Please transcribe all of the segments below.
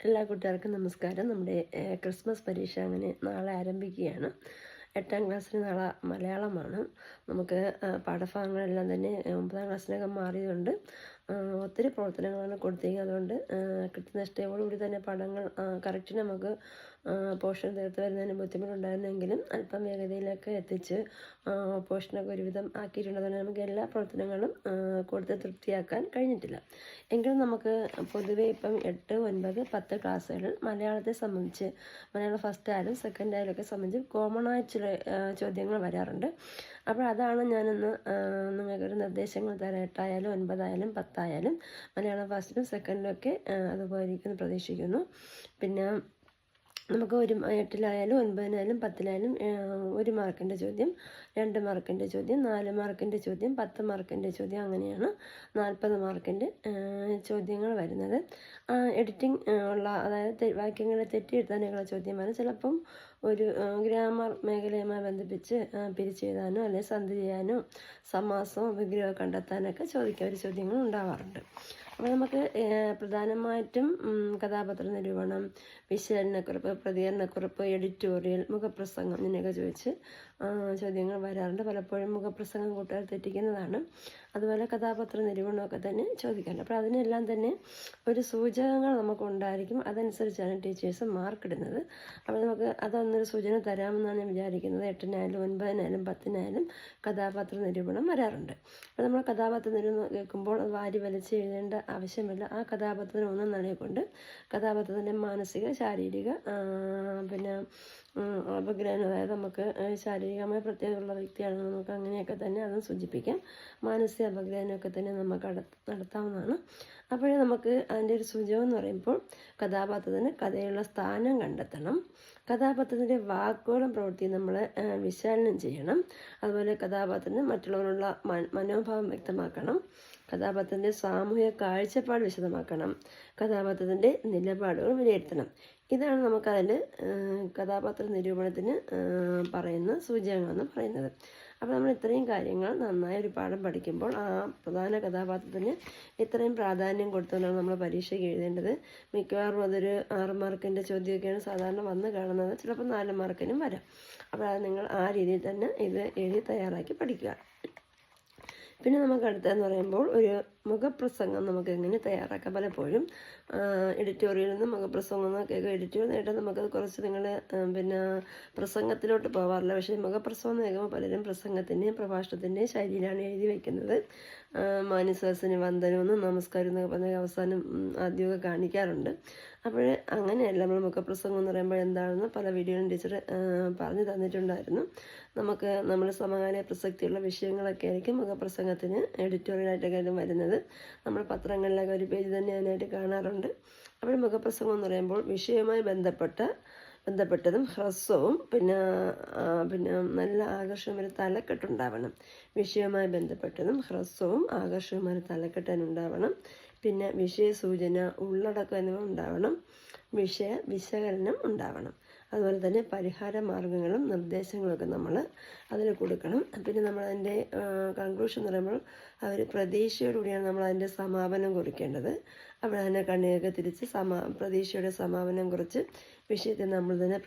എല്ലാ കൂട്ടുകാർക്കും നമസ്കാരം. നമ്മുടെ ക്രിസ്മസ് പരീക്ഷ അങ്ങനെ നാളെ ആരംഭിക്കുകയാണ്. 8ാം ക്ലാസ്സിന് നാളെ മലയാളമാണ്. നമുക്ക് പാഠഭാഗങ്ങളെല്ലാം തന്നെ 9ാം ക്ലാസ്സിനകം മാറിയതുകൊണ്ട് ഒത്തിരി പ്രവർത്തനങ്ങളാണ് കൊടുത്തിരിക്കുന്നത്. അതുകൊണ്ട് കൃത്യനിഷ്ഠയോടുകൂടി തന്നെ പാഠങ്ങൾ കറക്റ്റ് നമുക്ക് പോർഷൻ തീർത്ത് വരുന്നതിന് ബുദ്ധിമുട്ടുണ്ടായിരുന്നെങ്കിലും അല്പം വേഗതയിലൊക്കെ എത്തിച്ച് പോർഷനൊക്കെ ഒരുവിധം ആക്കിയിട്ടുള്ളതുകൊണ്ട് നമുക്ക് എല്ലാ പ്രവർത്തനങ്ങളും കൊടുത്ത് തൃപ്തിയാക്കാൻ കഴിഞ്ഞിട്ടില്ല. എങ്കിലും നമുക്ക് പൊതുവേ ഇപ്പം 8, 9, 10 ക്ലാസ്സുകളിൽ മലയാളത്തെ സംബന്ധിച്ച് മലയാളം ഫസ്റ്റ് ആയാലും സെക്കൻഡ് ആയാലും ഒക്കെ സംബന്ധിച്ച് കോമൺ ആയിട്ടുള്ള ചോദ്യങ്ങൾ വരാറുണ്ട്. അപ്പോൾ അതാണ് ഞാനിന്ന് നിങ്ങൾക്കൊരു നിർദ്ദേശങ്ങൾ തരാം. 8 ആയാലും 9 ആയാലും 10 ആയാലും മലയാളം ഫസ്റ്റിലും സെക്കൻഡിലും ഒക്കെ അതുപോലെ ഇരിക്കുമെന്ന് പ്രതീക്ഷിക്കുന്നു. പിന്നെ നമുക്ക് 8-ലായാലും 9-ലായാലും 10-ലായാലും 1 മാർക്കിൻ്റെ ചോദ്യം, 2 മാർക്കിൻ്റെ ചോദ്യം, 4 മാർക്കിൻ്റെ ചോദ്യം, 10 മാർക്കിൻ്റെ ചോദ്യം, അങ്ങനെയാണ് 40 മാർക്കിൻ്റെ ചോദ്യങ്ങൾ വരുന്നത്. എഡിറ്റിംഗ് ഉള്ള, അതായത് വാക്യങ്ങളെ തെറ്റിയെഴുതാനുള്ള ചോദ്യമാണ്. ചിലപ്പം ഒരു ഗ്രാമർ മേഖലയുമായി ബന്ധിപ്പിച്ച് പിരിച്ചെഴുതാനോ അല്ലെങ്കിൽ സന്ധി ചെയ്യാനോ സമാസമോ വിഗ്രഹമോ കണ്ടെത്താനൊക്കെ ഒരു ചോദ്യങ്ങൾ ഉണ്ടാവാറുണ്ട്. അപ്പോൾ നമുക്ക് പ്രധാനമായിട്ടും കഥാപാത്ര നിരൂപണം, വിശകലനക്കുറിപ്പ്, പ്രതികരണക്കുറിപ്പ്, എഡിറ്റോറിയൽ, മുഖപ്രസംഗം ഇങ്ങനെയൊക്കെ ചോദിച്ച് ചോദ്യങ്ങൾ വരാറുണ്ട്. പലപ്പോഴും മുഖപ്രസംഗം കൂട്ടുകാർ തെറ്റിക്കുന്നതാണ്. അതുപോലെ കഥാപാത്ര നിരൂപണമൊക്കെ തന്നെ ചോദിക്കാറുണ്ട്. അപ്പോൾ അതിനെല്ലാം തന്നെ ഒരു സൂചകങ്ങൾ നമുക്കുണ്ടായിരിക്കും. അതനുസരിച്ചാണ് ടീച്ചേഴ്സ് മാർക്കിടുന്നത്. അപ്പോൾ നമുക്ക് അതൊന്നൊരു സൂചന തരാമെന്നാണ് ഞാൻ വിചാരിക്കുന്നത്. 8-നായാലും 9-നായാലും 10-നായാലും കഥാപാത്ര നിരൂപണം വരാറുണ്ട്. അപ്പോൾ നമ്മൾ കഥാപാത്ര നിരൂപണം കേൾക്കുമ്പോൾ അത് വാരി വലിച്ച് എഴുതേണ്ട ആവശ്യമില്ല. ആ കഥാപാത്രത്തിന് ഒന്നും നൽകിക്കൊണ്ട് കഥാപാത്രത്തിൻ്റെ മാനസിക, ശാരീരിക പിന്നെ അപഗ്രഹനം, അതായത് നമുക്ക് ശാരീരികമായ പ്രത്യേകതയുള്ള വ്യക്തിയാണെങ്കിൽ നമുക്ക് അങ്ങനെയൊക്കെ തന്നെ അതും സൂചിപ്പിക്കാം. മാനസിക അപഗ്രഹനമൊക്കെ തന്നെ നമുക്ക് നടത്താവുന്നതാണ്. അപ്പോഴേ നമുക്ക് അതിൻ്റെ ഒരു സൂചകം എന്ന് പറയുമ്പോൾ കഥാപാത്രത്തിന് കഥയുള്ള സ്ഥാനം കണ്ടെത്തണം, കഥാപാത്രത്തിൻ്റെ വാക്കുകളും പ്രവൃത്തിയും നമ്മൾ വിശകലനം ചെയ്യണം, അതുപോലെ കഥാപാത്രത്തിന് മറ്റുള്ളവരുള്ള മനോഭാവം വ്യക്തമാക്കണം, കഥാപാത്രത്തിൻ്റെ സാമൂഹിക കാഴ്ചപ്പാട് വിശദമാക്കണം, കഥാപാത്രത്തിൻ്റെ നിലപാടുകൾ വിലയിരുത്തണം. ഇതാണ് നമുക്കതിൽ കഥാപാത്ര നിരൂപണത്തിന് പറയുന്ന സൂചകങ്ങളെന്ന് പറയുന്നത്. അപ്പോൾ നമ്മൾ ഇത്രയും കാര്യങ്ങൾ നന്നായി ഒരു പാഠം പഠിക്കുമ്പോൾ ആ പ്രധാന കഥാപാത്രത്തിന് ഇത്രയും പ്രാധാന്യം കൊടുത്തുകൊണ്ടാണ് നമ്മൾ പരീക്ഷയ്ക്ക് എഴുതേണ്ടത്. മിക്കവാറും അതൊരു 6 മാർക്കിൻ്റെ ചോദ്യമൊക്കെയാണ് സാധാരണ വന്ന് കാണുന്നത്. ചിലപ്പോൾ 4 മാർക്കിനും വരാം. അപ്പോൾ അത് നിങ്ങൾ ആ രീതിയിൽ തന്നെ ഇത് എഴുതി തയ്യാറാക്കി പഠിക്കുക. പിന്നെ നമുക്ക് അടുത്തതെന്ന് പറയുമ്പോൾ ഒരു മുഖപ്രസംഗം നമുക്ക് എങ്ങനെ തയ്യാറാക്കാം. പലപ്പോഴും എഡിറ്റോറിയലിൽ നിന്ന് മുഖപ്രസംഗം എന്നൊക്കെ എഡിറ്റോറിയൽ നേട്ടാൽ നമുക്കത് കുറച്ച് നിങ്ങൾ പിന്നെ പ്രസംഗത്തിലോട്ട് പോകാറില്ല. പക്ഷേ മുഖപ്രസംഗം എന്ന് കേൾക്കുമ്പോൾ പലരും പ്രസംഗത്തിൻ്റെയും പ്രഭാഷണത്തിൻ്റെയും ശൈലിയിലാണ് എഴുതി വയ്ക്കുന്നത്. മാന്യസദസ്സിന് വന്ദനമെന്നും നമസ്കാരം എന്നൊക്കെ പറഞ്ഞ അവസാനം ആദ്യമൊക്കെ കാണിക്കാറുണ്ട്. അപ്പോൾ അങ്ങനെയല്ല, നമ്മൾ മുഖപ്രസംഗം എന്ന് പറയുമ്പോൾ എന്താണെന്ന് പല വീഡിയോയിലും ടീച്ചർ പറഞ്ഞു തന്നിട്ടുണ്ടായിരുന്നു. നമ്മൾ സമകാലിക പ്രസക്തിയുള്ള വിഷയങ്ങളൊക്കെ ആയിരിക്കും മുഖപ്രസംഗത്തിന് എഡിറ്റോറിയലായിട്ടൊക്കെ വരുന്നത്. നമ്മൾ പത്രങ്ങളിലൊക്കെ ഒരു പേജ് തന്നെ അതിനായിട്ട് കാണാറുണ്ട്. അപ്പോൾ മുഖപ്രസംഗം എന്ന് പറയുമ്പോൾ വിഷയവുമായി ബന്ധപ്പെട്ടതും ഹ്രസ്വവും പിന്നെ നല്ല ആകർഷകമായ തലക്കെട്ടുണ്ടാവണം. വിഷയവുമായി ബന്ധപ്പെട്ടതും ഹ്രസ്വവും ആകർഷകമായ തലക്കെട്ടാനുണ്ടാവണം. പിന്നെ വിഷയസൂചന, ഉള്ളടക്കം എന്നിവ ഉണ്ടാവണം. വിശകലനം ഉണ്ടാവണം. അതുപോലെ തന്നെ പരിഹാര മാർഗങ്ങളും നിർദ്ദേശങ്ങളൊക്കെ നമ്മൾ അതിൽ കൊടുക്കണം. പിന്നെ നമ്മളതിൻ്റെ കൺക്ലൂഷൻ എന്ന് പറയുമ്പോൾ പ്രതീക്ഷയോടുകൂടിയാണ് നമ്മളതിൻ്റെ സമാപനം കുറിക്കേണ്ടത്. അവിടെ തന്നെ കണ്ണിയൊക്കെ തിരിച്ച് പ്രതീക്ഷയുടെ സമാപനം കുറിച്ച് വിഷയത്തെ നമ്മൾ തന്നെ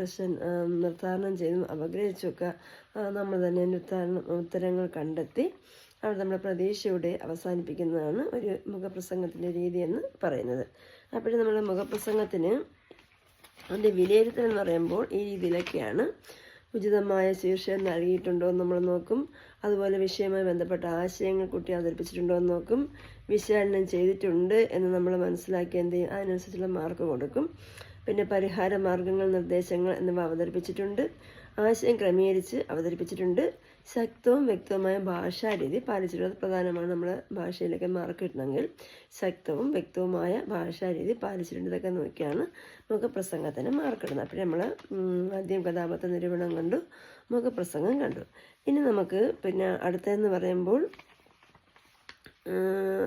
നിർദ്ധാരണം ചെയ്തും അപഗ്രഹിച്ചൊക്കെ നമ്മൾ തന്നെ ഉത്തരങ്ങൾ കണ്ടെത്തി അവിടെ നമ്മൾ പ്രതീക്ഷയോടെ അവസാനിപ്പിക്കുന്നതാണ് ഒരു മുഖപ്രസംഗത്തിൻ്റെ രീതി എന്ന് പറയുന്നത്. അപ്പോൾ നമ്മൾ മുഖപ്രസംഗത്തിന് അതിൻ്റെ വിലയിരുത്തൽ എന്ന് പറയുമ്പോൾ ഈ രീതിയിലൊക്കെയാണ്. ഉചിതമായ ശീർഷകം നൽകിയിട്ടുണ്ടോ എന്ന് നമ്മൾ നോക്കും. അതുപോലെ വിഷയവുമായി ബന്ധപ്പെട്ട ആശയങ്ങൾ കുട്ടി അവതരിപ്പിച്ചിട്ടുണ്ടോ എന്ന് നോക്കും. വിശകലനം ചെയ്തിട്ടുണ്ട് എന്ന് നമ്മൾ മനസ്സിലാക്കി എന്ത് ചെയ്യും, അതിനനുസരിച്ചുള്ള മാർക്ക് കൊടുക്കും. പിന്നെ പരിഹാര മാർഗങ്ങൾ, നിർദ്ദേശങ്ങൾ എന്നിവ അവതരിപ്പിച്ചിട്ടുണ്ട്. ആശയം ക്രമീകരിച്ച് അവതരിപ്പിച്ചിട്ടുണ്ട്. ശക്തവും വ്യക്തവുമായ ഭാഷാരീതി പാലിച്ചിട്ടുള്ളത് പ്രധാനമാണ്. നമ്മൾ ഭാഷയിലൊക്കെ മാർക്ക് കിട്ടണമെങ്കിൽ ശക്തവും വ്യക്തവുമായ ഭാഷാരീതി പാലിച്ചിട്ടുണ്ട്. ഇതൊക്കെ നോക്കിയാണ് മുഖപ്രസംഗത്തിന് മാർക്ക് ഇടുന്നത്. അപ്പോൾ നമ്മൾ ആദ്യം കഥാപാത്ര നിരൂപണം കണ്ടു, മുഖപ്രസംഗം കണ്ടു. ഇനി നമുക്ക് പിന്നെ അടുത്തതെന്ന് പറയുമ്പോൾ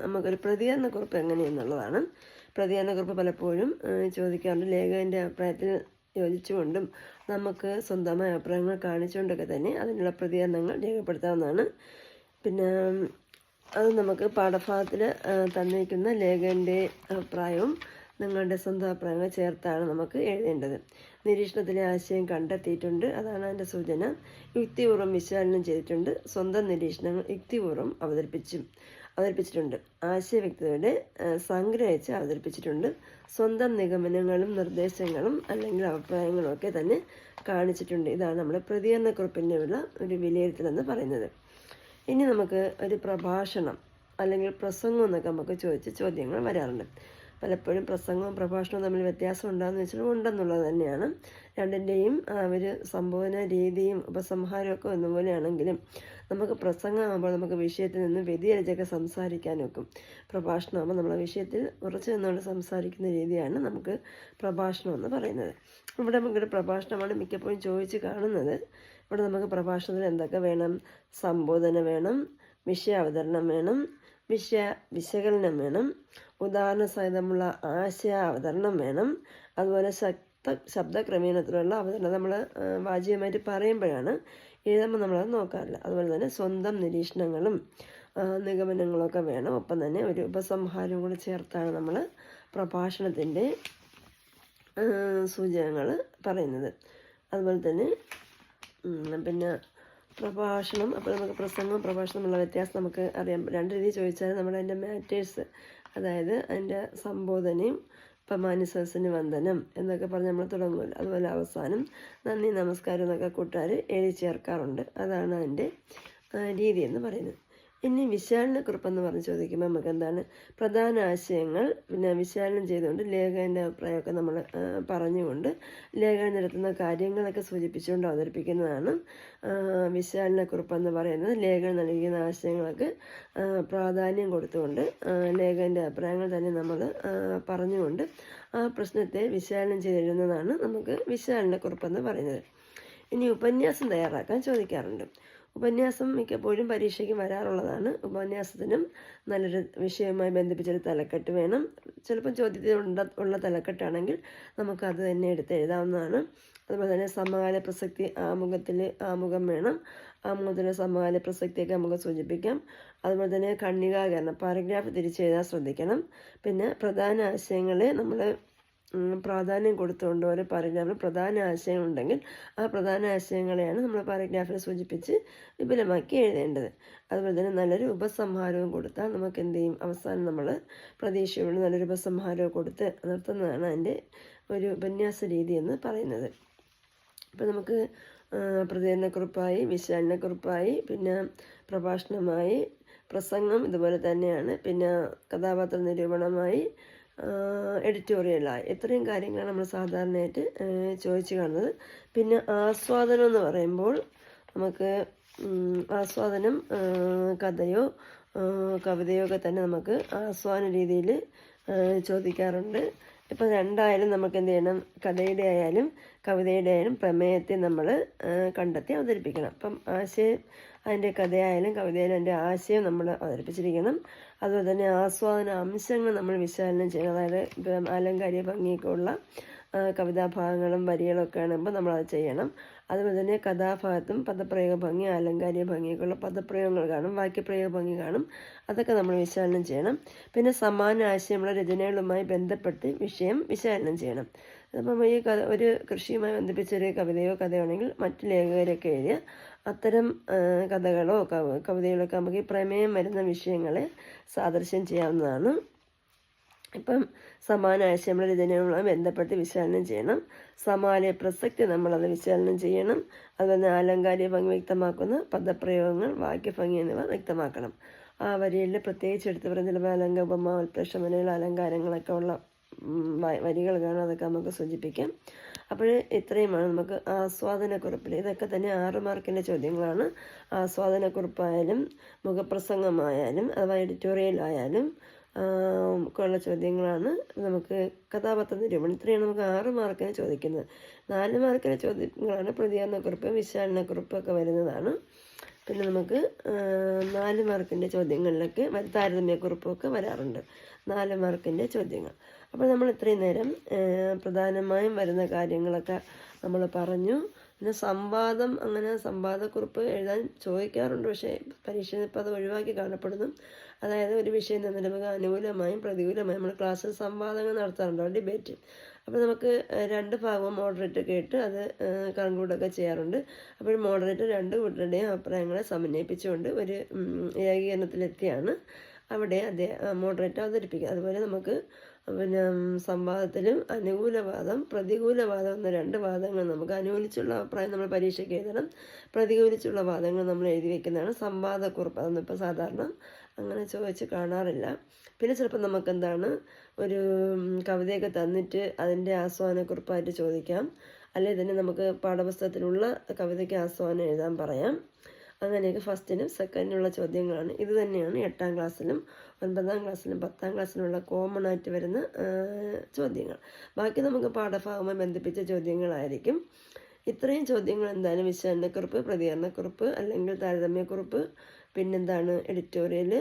നമുക്കൊരു പ്രതികരണക്കുറിപ്പ് എങ്ങനെയെന്നുള്ളതാണ്. പ്രതികരണക്കുറിപ്പ് പലപ്പോഴും ചോദിക്കാറുണ്ട്. ലേഖകൻ്റെ അഭിപ്രായത്തിൽ യോജിച്ചുകൊണ്ടും നമുക്ക് സ്വന്തമായ അഭിപ്രായങ്ങൾ കാണിച്ചുകൊണ്ടൊക്കെ തന്നെ അതിനുള്ള പ്രതികരണങ്ങൾ രേഖപ്പെടുത്താവുന്നതാണ്. പിന്നെ അത് നമുക്ക് പാഠഭാഗത്തിൽ തന്നിരിക്കുന്ന ലേഖകൻ്റെ അഭിപ്രായവും നിങ്ങളുടെ സ്വന്തം അഭിപ്രായങ്ങൾ ചേർത്താണ് നമുക്ക് എഴുതേണ്ടത്. നിരീക്ഷണത്തിലെ ആശയം കണ്ടെത്തിയിട്ടുണ്ട്, അതാണ് അതിൻ്റെ സൂചന. യുക്തിപൂർവ്വം വിശകലനം ചെയ്തിട്ടുണ്ട്. സ്വന്തം നിരീക്ഷണങ്ങൾ യുക്തിപൂർവ്വം അവതരിപ്പിച്ചിട്ടുണ്ട്. ആശയവ്യക്തതയുടെ സംഗ്രഹിച്ച് അവതരിപ്പിച്ചിട്ടുണ്ട്. സ്വന്തം നിഗമനങ്ങളും നിർദ്ദേശങ്ങളും അല്ലെങ്കിൽ അഭിപ്രായങ്ങളും ഒക്കെ തന്നെ കാണിച്ചിട്ടുണ്ട്. ഇതാണ് നമ്മുടെ പ്രതികരണക്കുറിപ്പിനുള്ള ഒരു വിലയിരുത്തലെന്ന് പറയുന്നത്. ഇനി നമുക്ക് ഒരു പ്രഭാഷണം അല്ലെങ്കിൽ പ്രസംഗം എന്നൊക്കെ നമുക്ക് ചോദ്യങ്ങൾ വരാറുണ്ട്. പലപ്പോഴും പ്രസംഗവും പ്രഭാഷണവും തമ്മിൽ വ്യത്യാസം ഉണ്ടാകുന്ന വെച്ചാൽ ഉണ്ടെന്നുള്ളത് തന്നെയാണ്. രണ്ടിൻ്റെയും ഒരു സംബോധന രീതിയും ഉപസംഹാരവും ഒക്കെ ഒന്നുപോലെയാണെങ്കിലും നമുക്ക് പ്രസംഗമാകുമ്പോൾ നമുക്ക് വിഷയത്തിൽ നിന്ന് വ്യതിചലിച്ചൊക്കെ സംസാരിക്കാൻ ഒക്കും. പ്രഭാഷണമാകുമ്പോൾ നമ്മളെ വിഷയത്തിൽ ഉറച്ചു നിന്നുകൊണ്ട് സംസാരിക്കുന്ന രീതിയാണ് നമുക്ക് പ്രഭാഷണം എന്ന് പറയുന്നത്. ഇവിടെ നമുക്കൊരു പ്രഭാഷണമാണ് മിക്കപ്പോഴും ചോദിച്ച് കാണുന്നത്. ഇവിടെ നമുക്ക് പ്രഭാഷണത്തിൽ എന്തൊക്കെ വേണം? സംബോധന വേണം, വിഷയ അവതരണം വേണം, വിശകലനം വേണം, ഉദാഹരണ സഹിതമുള്ള ആശയ അവതരണം വേണം, അതുപോലെ ശബ്ദക്രമീണത്തിലുള്ള അവതരണം നമ്മൾ വാചികമായിട്ട് പറയുമ്പോഴാണ്, എഴുതുമ്പോൾ നമ്മളത് നോക്കാറില്ല. അതുപോലെ തന്നെ സ്വന്തം നിരീക്ഷണങ്ങളും നിഗമനങ്ങളൊക്കെ വേണം. ഒപ്പം തന്നെ ഒരു ഉപസംഹാരവും കൂടി ചേർത്താണ് നമ്മൾ പ്രഭാഷണത്തിൻ്റെ സൂചകങ്ങൾ പറയുന്നത്. അതുപോലെ തന്നെ പിന്നെ പ്രഭാഷണം, അപ്പോൾ നമുക്ക് പ്രസംഗവും പ്രഭാഷണമുള്ള വ്യത്യാസം നമുക്ക് അറിയാം. രണ്ട് രീതി ചോദിച്ചാൽ നമ്മുടെ അതിൻ്റെ മാറ്റേഴ്സ്, അതായത് അതിൻ്റെ സംബോധനയും ഇപ്പം മാന്യസദസ്സിന് വന്ദനം എന്നൊക്കെ പറഞ്ഞ് നമ്മൾ തുടങ്ങുമല്ലോ. അതുപോലെ അവസാനം നന്ദി നമസ്കാരം എന്നൊക്കെ കൂട്ടുകാർ എഴുതി ചേർക്കാറുണ്ട്. അതാണ് അതിൻ്റെ രീതി എന്ന് പറയുന്നത്. ഇനി വിശകലനക്കുറിപ്പെന്ന് പറഞ്ഞ് ചോദിക്കുമ്പോൾ നമുക്ക് എന്താണ്? പ്രധാന ആശയങ്ങൾ പിന്നെ വിശകലനം ചെയ്തുകൊണ്ട് ലേഖകൻ്റെ അഭിപ്രായമൊക്കെ നമ്മൾ പറഞ്ഞുകൊണ്ട് ലേഖകൻ നിരത്തുന്ന കാര്യങ്ങളൊക്കെ സൂചിപ്പിച്ചുകൊണ്ട് അവതരിപ്പിക്കുന്നതാണ് വിശകലനക്കുറിപ്പെന്ന് പറയുന്നത്. ലേഖകൻ നൽകിക്കുന്ന ആശയങ്ങൾക്ക് പ്രാധാന്യം കൊടുത്തുകൊണ്ട് ലേഖകൻ്റെ അഭിപ്രായങ്ങൾ തന്നെ നമ്മൾ പറഞ്ഞുകൊണ്ട് ആ പ്രശ്നത്തെ വിശകലനം ചെയ്തെഴുതുന്നതാണ് നമുക്ക് വിശകലനക്കുറിപ്പെന്ന് പറയുന്നത്. ഇനി ഉപന്യാസം തയ്യാറാക്കാൻ ചോദിക്കാറുണ്ട്. ഉപന്യാസം മിക്കപ്പോഴും പരീക്ഷയ്ക്ക് വരാറുള്ളതാണ്. ഉപന്യാസത്തിനും നല്ലൊരു വിഷയവുമായി ബന്ധിപ്പിച്ചൊരു തലക്കെട്ട് വേണം. ചിലപ്പോൾ ചോദ്യത്തിൽ ഉള്ള തലക്കെട്ടാണെങ്കിൽ നമുക്കത് തന്നെ എടുത്ത് എഴുതാവുന്നതാണ്. അതുപോലെ തന്നെ സമകാല പ്രസക്തി ആമുഖം വേണം. ആമുഖത്തിലെ സമകാല പ്രസക്തിയൊക്കെ നമുക്ക് സൂചിപ്പിക്കാം. അതുപോലെ തന്നെ ഖണ്ഡികാകരണം, പാരഗ്രാഫ് തിരിച്ചെഴുതാൻ ശ്രദ്ധിക്കണം. പിന്നെ പ്രധാന ആശയങ്ങളെ നമ്മൾ പ്രാധാന്യം കൊടുത്തുകൊണ്ട് ഓരോ പാരഗ്രാഫിൽ പ്രധാന ആശയങ്ങളുണ്ടെങ്കിൽ ആ പ്രധാന ആശയങ്ങളെയാണ് നമ്മൾ പാരഗ്രാഫിൽ സൂചിപ്പിച്ച് വിപുലമാക്കി എഴുതേണ്ടത്. അതുപോലെ തന്നെ നല്ലൊരു ഉപസംഹാരവും കൊടുത്താൽ നമുക്ക് എന്ത് ചെയ്യും? അവസാനം നമ്മൾ പ്രതീക്ഷയോട് നല്ലൊരു ഉപസംഹാരവും കൊടുത്ത് നിർത്തുന്നതാണ് അതിൻ്റെ ഒരു ഉപന്യാസ രീതി എന്ന് പറയുന്നത്. അപ്പോൾ നമുക്ക് പ്രതികരണക്കുറിപ്പായി, വിശകലനക്കുറിപ്പായി, പിന്നെ പ്രഭാഷണമായി, പ്രസംഗം ഇതുപോലെ തന്നെയാണ്, പിന്നെ കഥാപാത്ര നിരൂപണമായി, എഡിറ്റോറിയലായി, ഇത്രയും കാര്യങ്ങളാണ് നമ്മൾ സാധാരണയായിട്ട് ചോദിച്ചു കാണുന്നത്. പിന്നെ ആസ്വാദനം എന്ന് പറയുമ്പോൾ നമുക്ക് ആസ്വാദനം കഥയോ കവിതയോ ഒക്കെ തന്നെ നമുക്ക് ആസ്വാദന രീതിയിൽ ചോദിക്കാറുണ്ട്. ഇപ്പം രണ്ടായാലും നമുക്ക് എന്ത് ചെയ്യണം? കഥയുടെ ആയാലും കവിതയുടെ ആയാലും പ്രമേയത്തെ നമ്മൾ കണ്ടെത്തി അവതരിപ്പിക്കണം. അപ്പം അതിൻ്റെ കഥയായാലും കവിതയായാലും അതിൻ്റെ ആശയം നമ്മൾ അവതരിപ്പിച്ചിരിക്കണം. അതുപോലെ തന്നെ ആസ്വാദന അംശങ്ങൾ നമ്മൾ വിശകലനം ചെയ്യണം. അതായത് അലങ്കാരിക ഭംഗിയൊക്കെ ഉള്ള കവിതാഭാഗങ്ങളും വരികളൊക്കെ ആകുമ്പോൾ നമ്മളത് ചെയ്യണം. അതുപോലെ തന്നെ കഥാഭാഗത്തും പദപ്രയോഗ ഭംഗി, അലങ്കാരിക ഭംഗിയൊക്കെ ഉള്ള പദപ്രയോഗങ്ങൾ കാണും, വാക്യപ്രയോഗ ഭംഗി കാണും. അതൊക്കെ നമ്മൾ വിശകലനം ചെയ്യണം. പിന്നെ സമാന ആശയമുള്ള രചനകളുമായി ബന്ധപ്പെട്ട് വിഷയം വിശകലനം ചെയ്യണം. അപ്പം ഈ ഒരു കൃഷിയുമായി ബന്ധിപ്പിച്ചൊരു കവിതയോ കഥയാണെങ്കിൽ മറ്റു ലേഖകരൊക്കെ എഴുതിയ അത്തരം കഥകളോ കവിതകളൊക്കെ നമുക്ക് ഈ പ്രമേയം വരുന്ന വിഷയങ്ങളെ സാദൃശ്യം ചെയ്യാവുന്നതാണ്. ഇപ്പം സമാന ആശയമുള്ള രചനകളുമായി ബന്ധപ്പെട്ട് വിശകലനം ചെയ്യണം. സമാന പ്രസക്തി നമ്മളത് വിശകലനം ചെയ്യണം. അതുപോലെ അലങ്കാരിക ഭംഗി വ്യക്തമാക്കുന്ന പദപ്രയോഗങ്ങൾ, വാക്യഭംഗി എന്നിവ വ്യക്തമാക്കണം. ആ വരിയിൽ പ്രത്യേകിച്ച് എടുത്ത് പറയുന്ന ചിലപ്പോൾ അലങ്ക, ഉപമ, ഉൽപ്രേക്ഷമനയുള്ള അലങ്കാരങ്ങളൊക്കെ ഉള്ള വരികൾ കാണും, അതൊക്കെ നമുക്ക് സൂചിപ്പിക്കാം. അപ്പോൾ ഇത്രയുമാണ് നമുക്ക് ആസ്വാദനക്കുറിപ്പിൽ. ഇതൊക്കെ തന്നെ 6 മാർക്കിൻ്റെ ചോദ്യങ്ങളാണ്. ആസ്വാദനക്കുറിപ്പായാലും മുഖപ്രസംഗമായാലും അഥവാ എഡിറ്റോറിയലായാലും ഒക്കെയുള്ള ചോദ്യങ്ങളാണ്. നമുക്ക് കഥാപാത്ര നിരൂപണം, ഇത്രയാണ് നമുക്ക് 6 മാർക്കിന് ചോദിക്കുന്നത്. 4 മാർക്കിൻ്റെ ചോദ്യങ്ങളാണ് പ്രതികരണക്കുറിപ്പ്, വിശകലനക്കുറിപ്പൊക്കെ വരുന്നതാണ്. പിന്നെ നമുക്ക് 4 മാർക്കിൻ്റെ ചോദ്യങ്ങളിലൊക്കെ താരതമ്യക്കുറിപ്പൊക്കെ വരാറുണ്ട്. 4 മാർക്കിൻ്റെ ചോദ്യങ്ങൾ. അപ്പോൾ നമ്മൾ ഇത്രയും നേരം പ്രധാനമായും വരുന്ന കാര്യങ്ങളൊക്കെ നമ്മൾ പറഞ്ഞു. പിന്നെ സംവാദം, അങ്ങനെ സംവാദക്കുറിപ്പ് എഴുതാൻ ചോദിക്കാറുണ്ട്, പക്ഷേ പരീക്ഷയിൽ ഇപ്പോൾ അത് ഒഴിവാക്കി കാണപ്പെടുന്നു. അതായത് ഒരു വിഷയം തന്നിട്ട് നമുക്ക് അനുകൂലമായും പ്രതികൂലമായും നമ്മൾ ക്ലാസ്സിൽ സംവാദങ്ങൾ നടത്താറുണ്ടോ, ഡിബേറ്റ്. അപ്പോൾ നമുക്ക് രണ്ട് ഭാഗവും മോഡറേറ്റ് കേട്ട് അത് കൺക്ലൂഡൊക്കെ ചെയ്യാറുണ്ട്. അപ്പോൾ മോഡറേറ്റർ രണ്ട് കൂട്ടരുടെയും അഭിപ്രായങ്ങളെ സമന്വയിപ്പിച്ചുകൊണ്ട് ഒരു ഏകീകരണത്തിലെത്തിയാണ് അവിടെ മോഡറേറ്റർ അവതരിപ്പിക്കുക. അതുപോലെ നമുക്ക് പിന്നെ സംവാദത്തിലും അനുകൂലവാദം പ്രതികൂലവാദം എന്ന രണ്ട് വാദങ്ങൾ നമുക്ക് അനുകൂലിച്ചുള്ള അഭിപ്രായം നമ്മൾ പരീക്ഷയ്ക്ക് എഴുതണം, പ്രതികൂലിച്ചുള്ള വാദങ്ങൾ നമ്മൾ എഴുതി വയ്ക്കുന്നതാണ് സംവാദക്കുറിപ്പ്. അതൊന്നും ഇപ്പോൾ സാധാരണ അങ്ങനെ ചോദിച്ച് കാണാറില്ല. പിന്നെ ചിലപ്പോൾ നമുക്കെന്താണ് ഒരു കവിതയൊക്കെ തന്നിട്ട് അതിൻ്റെ ആസ്വാദനക്കുറിപ്പായിട്ട് ചോദിക്കാം, അല്ലെങ്കിൽ തന്നെ നമുക്ക് പാഠപുസ്തകത്തിലുള്ള കവിതയ്ക്ക് ആസ്വാദനം എഴുതാൻ പറയാം. അങ്ങനെയൊക്കെ ഫസ്റ്റിനും സെക്കൻഡിനുള്ള ചോദ്യങ്ങളാണ്. ഇത് തന്നെയാണ് 8ാം ക്ലാസ്സിലും 9ാം ക്ലാസ്സിലും 10ാം ക്ലാസ്സിലുള്ള കോമൺ ആയിട്ട് വരുന്ന ചോദ്യങ്ങൾ. ബാക്കി നമുക്ക് പാഠഭാഗവുമായി ബന്ധിപ്പിച്ച ചോദ്യങ്ങളായിരിക്കും. ഇത്രയും ചോദ്യങ്ങൾ എന്തായാലും വിശകലനക്കുറിപ്പ്, പ്രതികരണക്കുറിപ്പ് അല്ലെങ്കിൽ താരതമ്യക്കുറിപ്പ്, പിന്നെന്താണ് എഡിറ്റോറിയൽ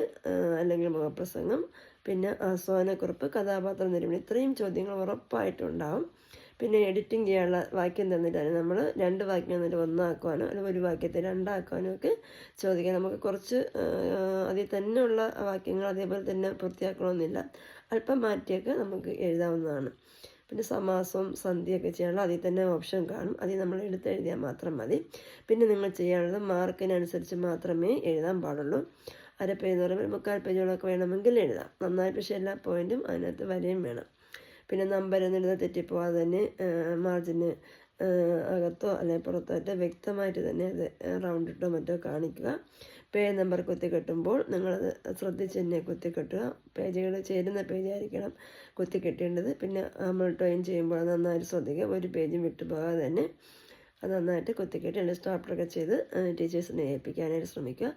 അല്ലെങ്കിൽ മുഖപ്രസംഗം, പിന്നെ ആസ്വാദനക്കുറിപ്പ്, കഥാപാത്ര നിരൂപണം, ഇത്രയും ചോദ്യങ്ങൾ ഉറപ്പായിട്ടുണ്ടാവും. പിന്നെ എഡിറ്റിംഗ് ചെയ്യാനുള്ള വാക്യം തന്നിട്ടാണ് നമ്മൾ 2 വാക്യം തന്നിട്ട് 1 ആക്കുവാനോ അല്ലെങ്കിൽ ഒരു വാക്യത്തെ 2 ആക്കുവാനോ ഒക്കെ ചോദിക്കാം. നമുക്ക് കുറച്ച് അതിൽ തന്നെ ഉള്ള വാക്യങ്ങൾ അതേപോലെ തന്നെ പൂർത്തിയാക്കണമെന്നില്ല, അല്പം മാറ്റിയൊക്കെ നമുക്ക് എഴുതാവുന്നതാണ്. പിന്നെ സമാസവും സന്ധിയൊക്കെ ചെയ്യാനുള്ള അതിൽ തന്നെ ഓപ്ഷൻ കാണും, അതിൽ നമ്മൾ എടുത്തെഴുതിയാൽ മാത്രം മതി. പിന്നെ നിങ്ങൾ ചെയ്യാനുള്ളത് മാർക്കിനനുസരിച്ച് മാത്രമേ എഴുതാൻ പാടുള്ളൂ. അര പേജ് പറയുമ്പോൾ 3/4 പേജുകളൊക്കെ വേണമെങ്കിൽ എഴുതാം നന്നായിട്ട്, പക്ഷേ എല്ലാ പോയിൻറ്റും അതിനകത്ത് വരെയും വേണം. പിന്നെ നമ്പർ എന്നെഴുതാൻ തെറ്റിപ്പോവാതെ തന്നെ മാർജിന് അകത്തോ അല്ലെങ്കിൽ പുറത്തോ ആയിട്ട് വ്യക്തമായിട്ട് തന്നെ അത് റൗണ്ട് ഇട്ടോ മറ്റോ കാണിക്കുക. പേജ് നമ്പർ കുത്തിക്കെട്ടുമ്പോൾ നിങ്ങളത് ശ്രദ്ധിച്ച് തന്നെ കുത്തിക്കെട്ടുക. പേജുകൾ ചേരുന്ന പേജായിരിക്കണം കുത്തിക്കെട്ടേണ്ടത്. പിന്നെ നമ്മൾ ടോയിൻ ചെയ്യുമ്പോൾ നന്നായിട്ട് ശ്രദ്ധിക്കുക, ഒരു പേജും വിട്ടുപോകാതെ തന്നെ അത് നന്നായിട്ട് കുത്തിക്കെട്ടി സ്റ്റോപ്പറൊക്കെ ചെയ്ത് ടീച്ചേഴ്സിനെ ഏൽപ്പിക്കാനായിട്ട് ശ്രമിക്കുക.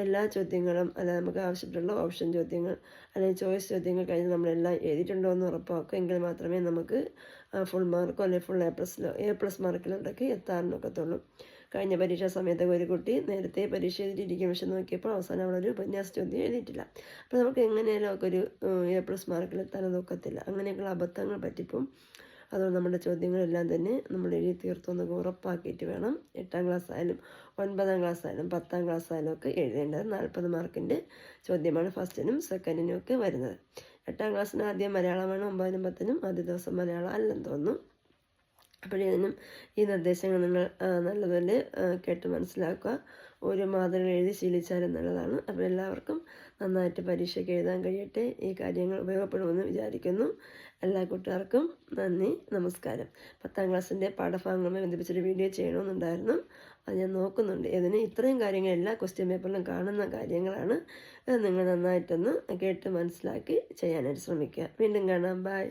എല്ലാ ചോദ്യങ്ങളും അല്ല നമുക്ക് ആവശ്യപ്പെട്ടുള്ള ഓപ്ഷൻ ചോദ്യങ്ങൾ അല്ലെങ്കിൽ ചോയ്സ് ചോദ്യങ്ങൾ കഴിഞ്ഞ് നമ്മളെല്ലാം എഴുതിയിട്ടുണ്ടോ എന്ന് ഉറപ്പാക്കുക. എങ്കിൽ മാത്രമേ നമുക്ക് ഫുൾ മാർക്കോ അല്ലെങ്കിൽ ഫുൾ A+ മാർക്കിലോട്ടൊക്കെ എത്താനൊക്കത്തുള്ളൂ. കഴിഞ്ഞ പരീക്ഷാ സമയത്തൊക്കെ ഒരു കുട്ടി നേരത്തെ പരീക്ഷ എഴുതിയിരിക്കും, പക്ഷെ നോക്കിയപ്പോൾ അവസാനം അവളൊരു ഉപന്യാസ ചോദ്യം എഴുതിയിട്ടില്ല. അപ്പോൾ നമുക്ക് എങ്ങനെയാലും ഒക്കെ ഒരു A+ മാർക്കിലെത്താൻ ഒക്കത്തില്ല. അങ്ങനെയൊക്കെയുള്ള അബദ്ധങ്ങൾ പറ്റിപ്പം. അതുകൊണ്ട് നമ്മുടെ ചോദ്യങ്ങളെല്ലാം തന്നെ നമ്മൾ എഴുതി തീർത്തൊന്നൊക്കെ ഉറപ്പാക്കിയിട്ട് വേണം 8ാം ക്ലാസ് ആയാലും 9ാം ക്ലാസ് ആയാലും 10ാം ക്ലാസ് ആയാലും ഒക്കെ എഴുതേണ്ടത്. 40 മാർക്കിൻ്റെ ചോദ്യമാണ് ഫസ്റ്റിനും സെക്കൻഡിനും ഒക്കെ വരുന്നത്. 8ാം ക്ലാസ്സിന് ആദ്യം മലയാളമാണ്, 9നും 10നും ആദ്യ ദിവസം മലയാളം അല്ലെന്ന് തോന്നുന്നു. അപ്പോഴേതിനും ഈ നിർദ്ദേശങ്ങൾ നിങ്ങൾ നല്ലതുപോലെ കേട്ട് മനസ്സിലാക്കുക. ഓരോ മാതൃകൾ എഴുതി ശീലിച്ചാലും നല്ലതാണ്. അപ്പോൾ എല്ലാവർക്കും നന്നായിട്ട് പരീക്ഷയ്ക്ക് എഴുതാൻ കഴിയട്ടെ. ഈ കാര്യങ്ങൾ ഉപയോഗപ്പെടുമെന്ന് വിചാരിക്കുന്നു. എല്ലാ കൂട്ടുകാർക്കും നന്ദി, നമസ്കാരം. 10ാം ക്ലാസ്സിൻ്റെ പാഠഭാഗങ്ങളുമായി ബന്ധിപ്പിച്ചൊരു വീഡിയോ ചെയ്യണമെന്നുണ്ടായിരുന്നു, അത് ഞാൻ നോക്കുന്നുണ്ട്. ഇതിന് ഇത്രയും കാര്യങ്ങൾ എല്ലാ ക്വസ്റ്റ്യൻ പേപ്പറിലും കാണുന്ന കാര്യങ്ങളാണ്. നിങ്ങൾ നന്നായിട്ടൊന്ന് കേട്ട് മനസ്സിലാക്കി ചെയ്യാനായിട്ട് ശ്രമിക്കുക. വീണ്ടും കാണാം. ബൈ.